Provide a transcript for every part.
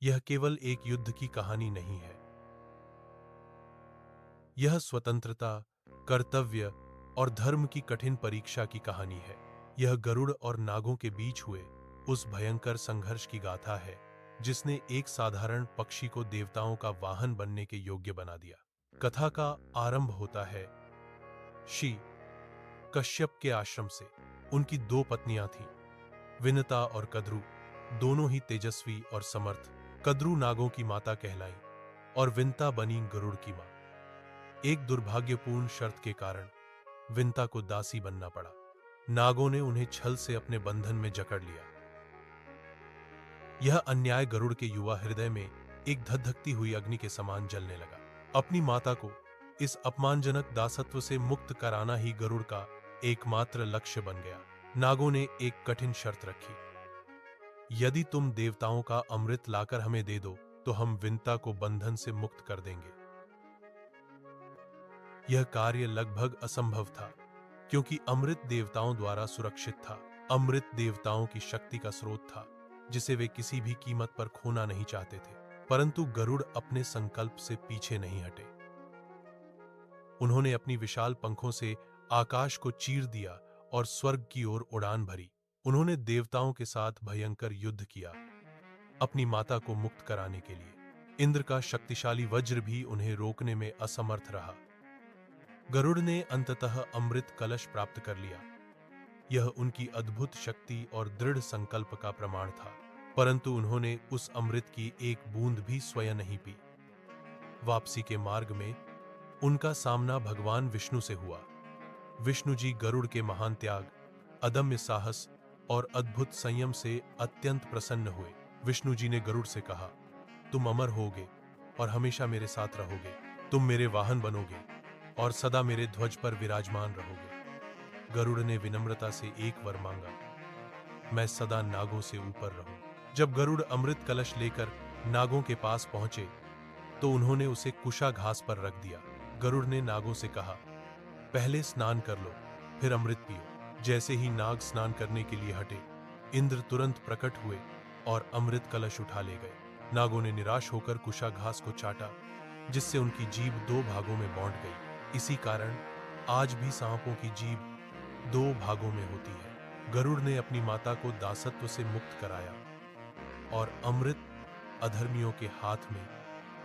यह केवल एक युद्ध की कहानी नहीं है। यह स्वतंत्रता, कर्तव्य और धर्म की कठिन परीक्षा की कहानी है। यह गरुड़ और नागों के बीच हुए उस भयंकर संघर्ष की गाथा है जिसने एक साधारण पक्षी को देवताओं का वाहन बनने के योग्य बना दिया। कथा का आरंभ होता है ऋषि कश्यप के आश्रम से। उनकी दो पत्नियां थीं, विनता और कद्रु, दोनों ही तेजस्वी और समर्थ। कद्रु नागों की माता कहलाई और विनता बनी गरुड़ की मां। एक दुर्भाग्यपूर्ण शर्त के कारण विनता को दासी बनना पड़ा। नागों ने उन्हें छल से अपने बंधन में जकड़ लिया। यह अन्याय गरुड़ के युवा हृदय में एक धधकती हुई अग्नि के समान जलने लगा। अपनी माता को इस अपमानजनक दासत्व से मुक्त कराना ही गरुड़ का एकमात्र लक्ष्य बन गया। नागों ने एक कठिन शर्त रखी, यदि तुम देवताओं का अमृत लाकर हमें दे दो तो हम विनता को बंधन से मुक्त कर देंगे। यह कार्य लगभग असंभव था, क्योंकि अमृत देवताओं द्वारा सुरक्षित था। अमृत देवताओं की शक्ति का स्रोत था, जिसे वे किसी भी कीमत पर खोना नहीं चाहते थे। परंतु गरुड़ अपने संकल्प से पीछे नहीं हटे। उन्होंने अपनी विशाल पंखों से आकाश को चीर दिया और स्वर्ग की ओर उड़ान भरी। उन्होंने देवताओं के साथ भयंकर युद्ध किया, अपनी माता को मुक्त कराने के लिए। इंद्र का शक्तिशाली वज्र भी उन्हें रोकने में असमर्थ रहा। गरुड़ ने अंततः अमृत कलश प्राप्त कर लिया। यह उनकी अद्भुत शक्ति और दृढ़ संकल्प का प्रमाण था। परंतु उन्होंने उस अमृत की एक बूंद भी स्वयं नहीं पी। वापसी के मार्ग में उनका सामना भगवान विष्णु से हुआ। विष्णु जी गरुड़ के महान त्याग, अदम्य साहस और अद्भुत संयम से अत्यंत प्रसन्न हुए। विष्णु जी ने गरुड़ से कहा, तुम अमर होगे और हमेशा मेरे साथ रहोगे। तुम मेरे वाहन बनोगे और सदा मेरे ध्वज पर विराजमान रहोगे। गरुड़ ने विनम्रता से एक वर मांगा, मैं सदा नागों से ऊपर रहूं। जब गरुड़ अमृत कलश लेकर नागों के पास पहुंचे तो उन्होंने उसे कुशा घास पर रख दिया। गरुड़ ने नागों से कहा, पहले स्नान कर लो, फिर अमृत पियो। जैसे ही नाग स्नान करने के लिए हटे, इंद्र तुरंत प्रकट हुए और अमृत कलश उठा ले गए। नागों ने निराश होकर कुशा घास को चाटा, जिससे उनकी जीभ दो भागों में बांट गई। इसी कारण आज भी सांपों की जीभ दो भागों में होती है। गरुड़ ने अपनी माता को दासत्व से मुक्त कराया और अमृत अधर्मियों के हाथ में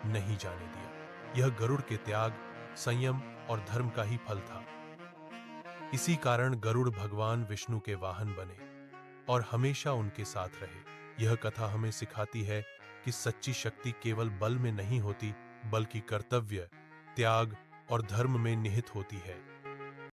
नहीं जाने दिया। यह गरुड़ के त्याग, संयम और धर्म का ही फल था। इसी कारण गरुड़ भगवान विष्णु के वाहन बने और हमेशा उनके साथ रहे। यह कथा हमें सिखाती है कि सच्ची शक्ति केवल बल में नहीं होती, बल्कि कर्तव्य, त्याग और धर्म में निहित होती है।